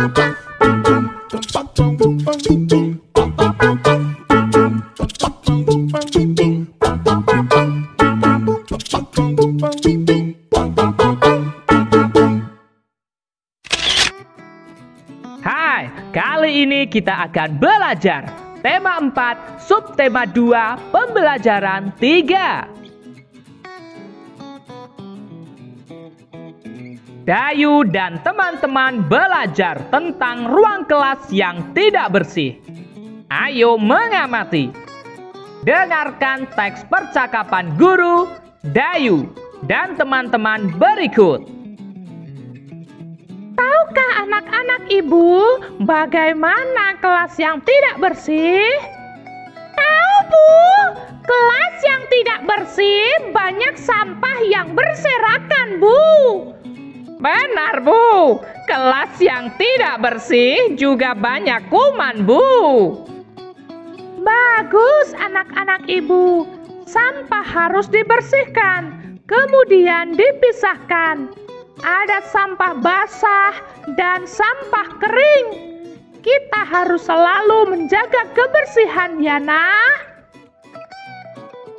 Hai, kali ini kita akan belajar tema 4, subtema 2, pembelajaran 3. Dayu dan teman-teman belajar tentang ruang kelas yang tidak bersih. Ayo mengamati. Dengarkan teks percakapan guru, Dayu, dan teman-teman berikut. Tahukah anak-anak ibu bagaimana kelas yang tidak bersih? Tahu bu, kelas yang tidak bersih banyak sampah yang berserakan bu. Benar bu, kelas yang tidak bersih juga banyak kuman bu. Bagus anak-anak ibu, sampah harus dibersihkan, kemudian dipisahkan. Ada sampah basah dan sampah kering. Kita harus selalu menjaga kebersihan ya nah.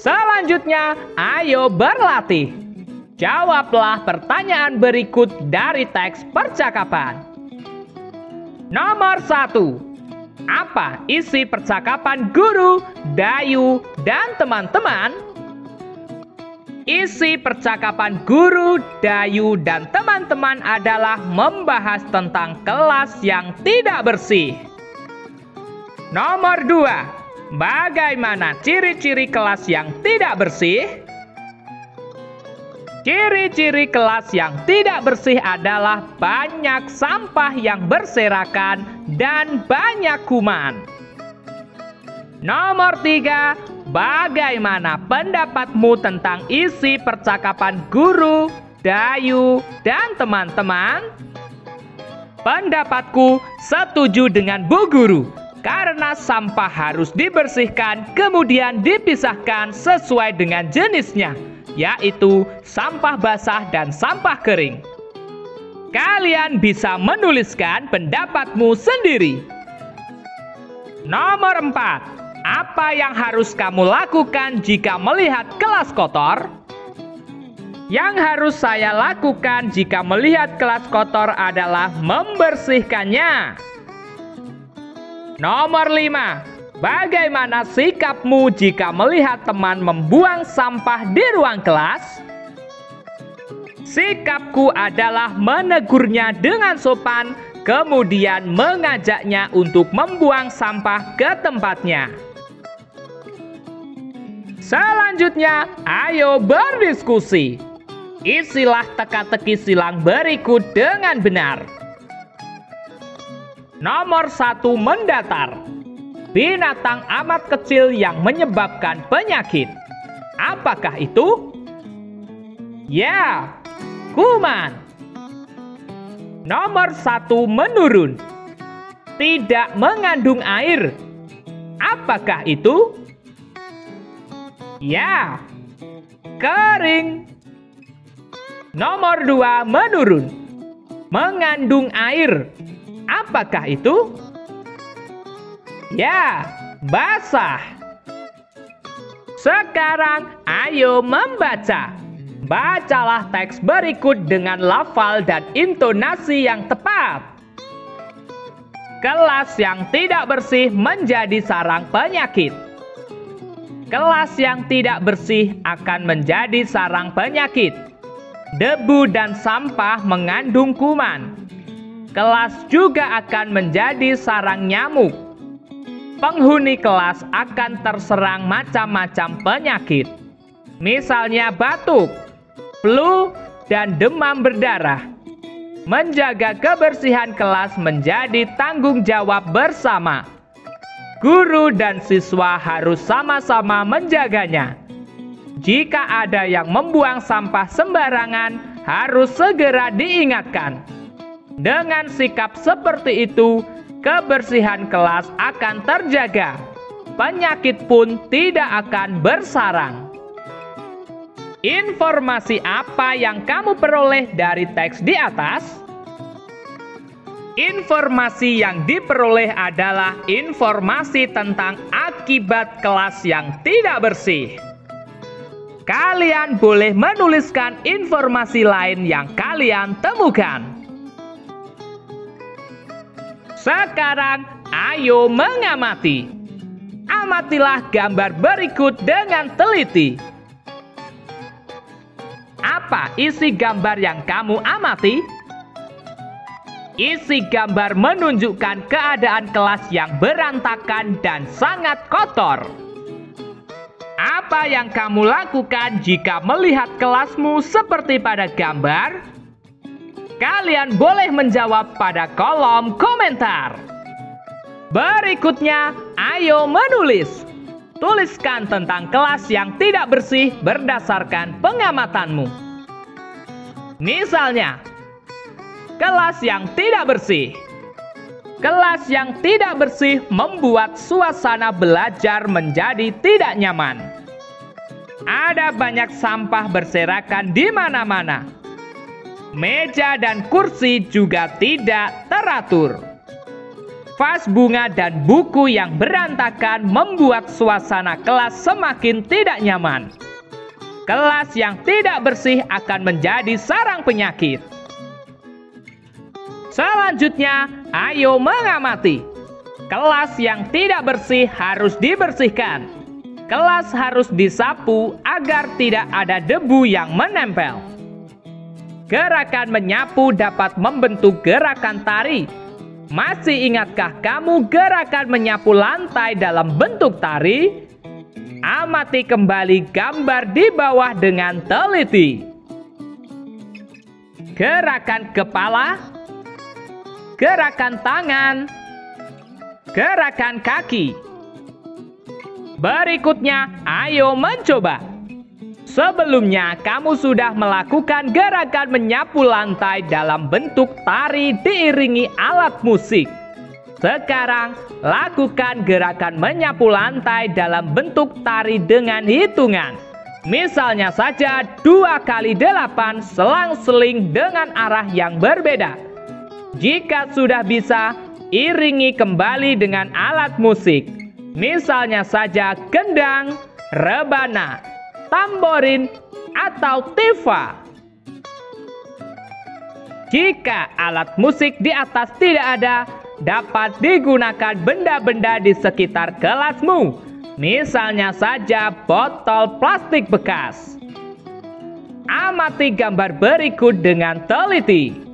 Selanjutnya, ayo berlatih. Jawablah pertanyaan berikut dari teks percakapan. Nomor 1. Apa isi percakapan guru, Dayu, dan teman-teman? Isi percakapan guru, Dayu, dan teman-teman adalah membahas tentang kelas yang tidak bersih. Nomor 2. Bagaimana ciri-ciri kelas yang tidak bersih? Ciri-ciri kelas yang tidak bersih adalah banyak sampah yang berserakan dan banyak kuman. Nomor 3, bagaimana pendapatmu tentang isi percakapan guru, Dayu, dan teman-teman? Pendapatku setuju dengan Bu Guru, karena sampah harus dibersihkan kemudian dipisahkan sesuai dengan jenisnya, yaitu sampah basah dan sampah kering. Kalian bisa menuliskan pendapatmu sendiri. Nomor 4. Apa yang harus kamu lakukan jika melihat kelas kotor? Yang harus saya lakukan jika melihat kelas kotor adalah membersihkannya. Nomor 5. Bagaimana sikapmu jika melihat teman membuang sampah di ruang kelas? Sikapku adalah menegurnya dengan sopan, kemudian mengajaknya untuk membuang sampah ke tempatnya. Selanjutnya, ayo berdiskusi. Isilah teka-teki silang berikut dengan benar. Nomor 1, mendatar. Binatang amat kecil yang menyebabkan penyakit. Apakah itu? Ya, kuman. Nomor 1, menurun. Tidak mengandung air. Apakah itu? Ya, kering. Nomor 2, menurun. Mengandung air. Apakah itu? Ya, basah. Sekarang ayo membaca. Bacalah teks berikut dengan lafal dan intonasi yang tepat. Kelas yang tidak bersih menjadi sarang penyakit. Kelas yang tidak bersih akan menjadi sarang penyakit. Debu dan sampah mengandung kuman. Kelas juga akan menjadi sarang nyamuk. Penghuni kelas akan terserang macam-macam penyakit. Misalnya batuk, flu, dan demam berdarah. Menjaga kebersihan kelas menjadi tanggung jawab bersama. Guru dan siswa harus sama-sama menjaganya. Jika ada yang membuang sampah sembarangan, harus segera diingatkan. Dengan sikap seperti itu, kebersihan kelas akan terjaga. Penyakit pun tidak akan bersarang. Informasi apa yang kamu peroleh dari teks di atas? Informasi yang diperoleh adalah informasi tentang akibat kelas yang tidak bersih. Kalian boleh menuliskan informasi lain yang kalian temukan. Sekarang, ayo mengamati. Amatilah gambar berikut dengan teliti. Apa isi gambar yang kamu amati? Isi gambar menunjukkan keadaan kelas yang berantakan dan sangat kotor. Apa yang kamu lakukan jika melihat kelasmu seperti pada gambar? Kalian boleh menjawab pada kolom komentar. Berikutnya, ayo menulis. Tuliskan tentang kelas yang tidak bersih berdasarkan pengamatanmu. Misalnya, kelas yang tidak bersih. Kelas yang tidak bersih membuat suasana belajar menjadi tidak nyaman. Ada banyak sampah berserakan di mana-mana. Meja dan kursi juga tidak teratur. Vas bunga dan buku yang berantakan membuat suasana kelas semakin tidak nyaman. Kelas yang tidak bersih akan menjadi sarang penyakit. Selanjutnya, ayo mengamati. Kelas yang tidak bersih harus dibersihkan. Kelas harus disapu agar tidak ada debu yang menempel. Gerakan menyapu dapat membentuk gerakan tari. Masih ingatkah kamu gerakan menyapu lantai dalam bentuk tari? Amati kembali gambar di bawah dengan teliti. Gerakan kepala, gerakan tangan, gerakan kaki. Berikutnya, ayo mencoba. Sebelumnya, kamu sudah melakukan gerakan menyapu lantai dalam bentuk tari diiringi alat musik. Sekarang, lakukan gerakan menyapu lantai dalam bentuk tari dengan hitungan. Misalnya saja 2 kali 8 selang-seling dengan arah yang berbeda. Jika sudah bisa, iringi kembali dengan alat musik. Misalnya saja gendang, rebana, tamborin, atau tifa. Jika alat musik di atas tidak ada, dapat digunakan benda-benda di sekitar kelasmu. Misalnya saja botol plastik bekas. Amati gambar berikut dengan teliti.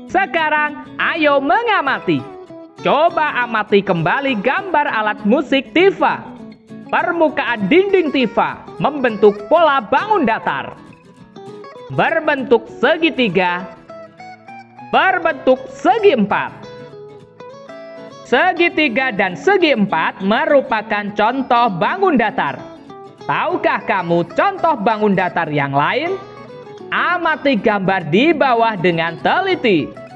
Sekarang, ayo mengamati. Coba amati kembali gambar alat musik tifa. Permukaan dinding tifa membentuk pola bangun datar. Berbentuk segitiga, berbentuk segi empat. Segitiga dan segi empat merupakan contoh bangun datar. Tahukah kamu contoh bangun datar yang lain? Amati gambar di bawah dengan teliti.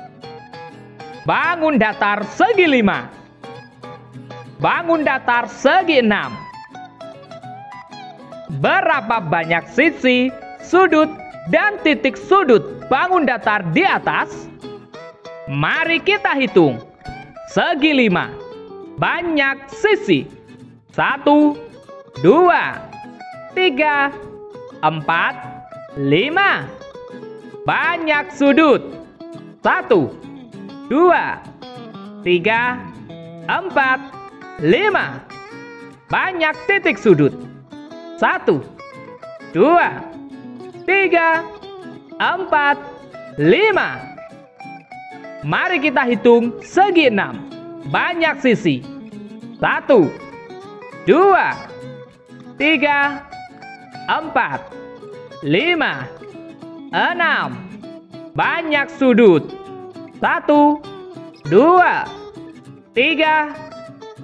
Bangun datar segi 5. Bangun datar segi 6. Berapa banyak sisi, sudut, dan titik sudut bangun datar di atas? Mari kita hitung. Segi 5. Banyak sisi. 1, 2, 3, 4, 5. Banyak sudut. 1, 2, 3, 4, 5. Banyak titik sudut. 1, 2, 3, 4, 5. Mari kita hitung segi 6. Banyak sisi. 1, 2, 3, 4, 5, 6. Banyak sudut. 1, 2, 3,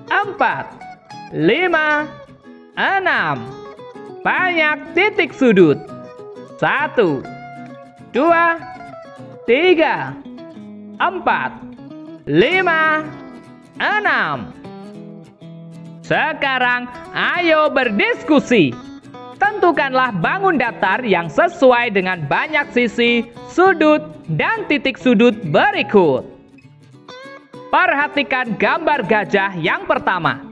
4, 5, 6. Banyak titik sudut. 1, 2, 3, 4, 5, 6. Sekarang ayo berdiskusi. tentukanlah bangun datar yang sesuai dengan banyak sisi, sudut, dan titik sudut berikut. Perhatikan gambar gajah yang pertama.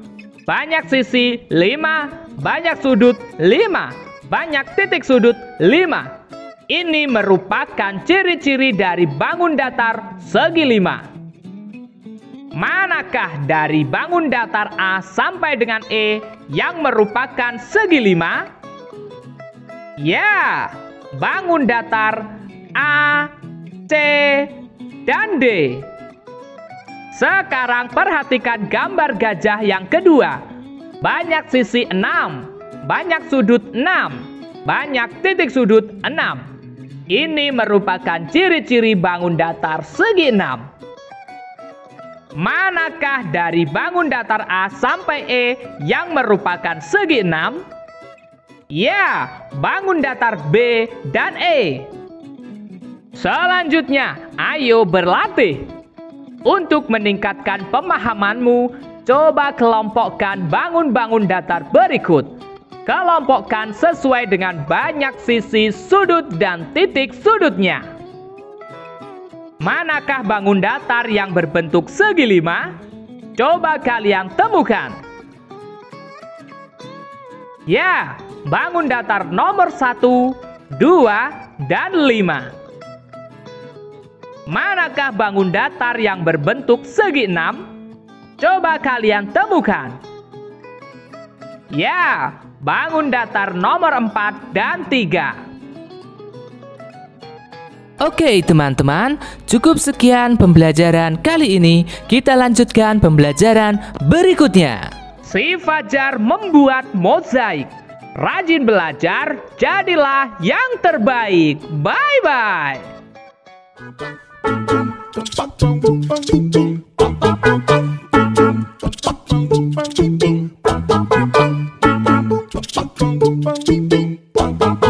Banyak sisi 5, banyak sudut 5, banyak titik sudut 5. Ini merupakan ciri-ciri dari bangun datar segi 5. Manakah dari bangun datar A sampai dengan E yang merupakan segi 5? Ya, bangun datar A, C, dan D. Sekarang perhatikan gambar gajah yang kedua. Banyak sisi 6, banyak sudut 6, banyak titik sudut 6. Ini merupakan ciri-ciri bangun datar segi 6. Manakah dari bangun datar A sampai E yang merupakan segi 6? Ya, bangun datar B dan E. Selanjutnya, ayo berlatih. Untuk meningkatkan pemahamanmu, coba kelompokkan bangun-bangun datar berikut. Kelompokkan sesuai dengan banyak sisi, sudut, dan titik sudutnya. Manakah bangun datar yang berbentuk segi 5? Coba kalian temukan. Ya, bangun datar nomor 1, 2, dan 5. Manakah bangun datar yang berbentuk segi 6? Coba kalian temukan. Ya, bangun datar nomor 4 dan 3. Oke teman-teman, cukup sekian pembelajaran kali ini. Kita lanjutkan pembelajaran berikutnya. Si Fajar membuat mozaik. Rajin belajar, jadilah yang terbaik. Bye-bye. Bum bum